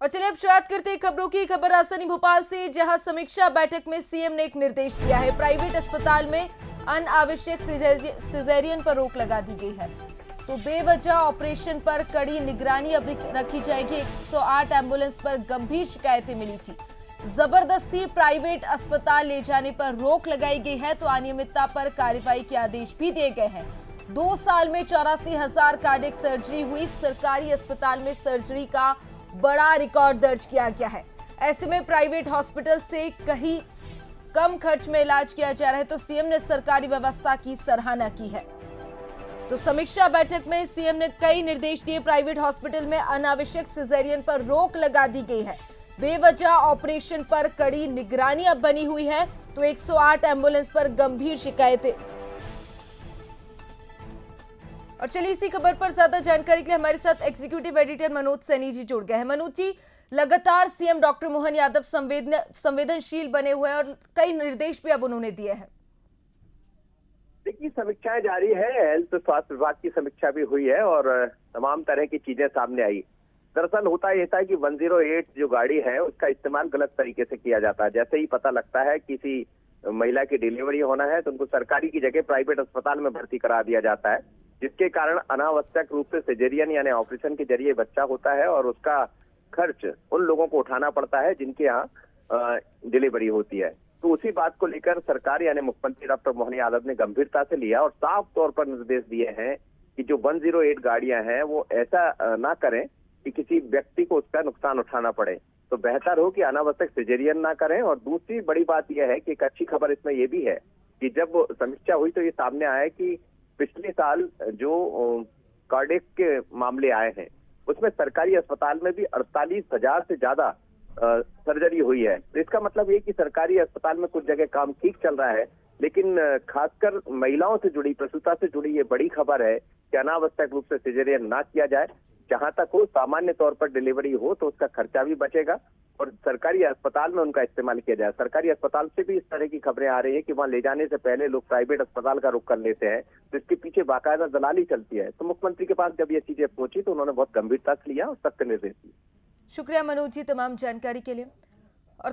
और चलिए अब शुरुआत करते हैं खबरों की। खबर राजधानी भोपाल से, जहां समीक्षा बैठक में सीएम ने एक निर्देश दिया है। प्राइवेट अस्पताल में अनावश्यक सिजेरियन पर रोक लगा दी गई है, तो बेवजह ऑपरेशन पर कड़ी निगरानी अब रखी जाएगी। 108 एम्बुलेंस पर गंभीर शिकायतें मिली थी। जबरदस्ती प्राइवेट अस्पताल ले जाने पर रोक लगाई गई है, तो अनियमितता पर कार्रवाई के आदेश भी दिए गए हैं। 2 साल में 84,000 कार्डियक सर्जरी हुई। सरकारी अस्पताल में सर्जरी का बड़ा रिकॉर्ड दर्ज किया गया है। ऐसे में प्राइवेट हॉस्पिटल से कहीं कम खर्च में इलाज किया जा रहा है, तो सीएम ने सरकारी व्यवस्था की सराहना की है। तो समीक्षा बैठक में सीएम ने कई निर्देश दिए। प्राइवेट हॉस्पिटल में अनावश्यक सिजेरियन पर रोक लगा दी गई है। बेवजह ऑपरेशन पर कड़ी निगरानी अब बनी हुई है, तो 108 एम्बुलेंस पर गंभीर शिकायतें। और चलिए इसी खबर पर ज्यादा जानकारी के लिए हमारे साथ एग्जीक्यूटिव एडिटर मनोज सैनी जी जुड़ गए हैं। मनोज जी, लगातार सीएम डॉक्टर मोहन यादव संवेदनशील बने हुए हैं और कई निर्देश भी अब उन्होंने दिए हैं। देखिए, समीक्षाएं जारी है। हेल्थ स्वास्थ्य विभाग की समीक्षा भी हुई है और तमाम तरह की चीजें सामने आई। दरअसल होता यह था कि 108 जो गाड़ी है उसका इस्तेमाल गलत तरीके से किया जाता है। जैसे ही पता लगता है किसी महिला की डिलीवरी होना है तो उनको सरकारी की जगह प्राइवेट अस्पताल में भर्ती करा दिया जाता है, जिसके कारण अनावश्यक रूप से सिजेरियन यानी ऑपरेशन के जरिए बच्चा होता है और उसका खर्च उन लोगों को उठाना पड़ता है जिनके यहाँ डिलीवरी होती है। तो उसी बात को लेकर सरकार यानी मुख्यमंत्री डॉक्टर मोहन यादव ने गंभीरता से लिया और साफ तौर पर निर्देश दिए हैं कि जो 108 गाड़ियां हैं वो ऐसा ना करें कि किसी व्यक्ति को उसका नुकसान उठाना पड़े। तो बेहतर हो कि अनावश्यक सिजेरियन ना करें। और दूसरी बड़ी बात यह है कि एक अच्छी खबर इसमें यह भी है कि जब समीक्षा हुई तो ये सामने आया कि पिछले साल जो कार्डियक के मामले आए हैं उसमें सरकारी अस्पताल में भी 48,000 से ज्यादा सर्जरी हुई है। तो इसका मतलब ये कि सरकारी अस्पताल में कुछ जगह काम ठीक चल रहा है, लेकिन खासकर महिलाओं से जुड़ी, प्रसूता से जुड़ी ये बड़ी खबर है कि अनावश्यक रूप से सिजेरियन ना किया जाए। जहां तक हो, सामान्य तौर पर डिलीवरी हो तो उसका खर्चा भी बचेगा और सरकारी अस्पताल में उनका इस्तेमाल किया जाए। सरकारी अस्पताल से भी इस तरह की खबरें आ रही है कि वहां ले जाने से पहले लोग प्राइवेट अस्पताल का रुख कर लेते हैं, तो इसके पीछे बाकायदा दलाली चलती है। तो मुख्यमंत्री के पास जब ये चीजें पहुंची तो उन्होंने बहुत गंभीरता से लिया और सख्त निर्देश दिए। शुक्रिया मनोज जी तमाम जानकारी के लिए। और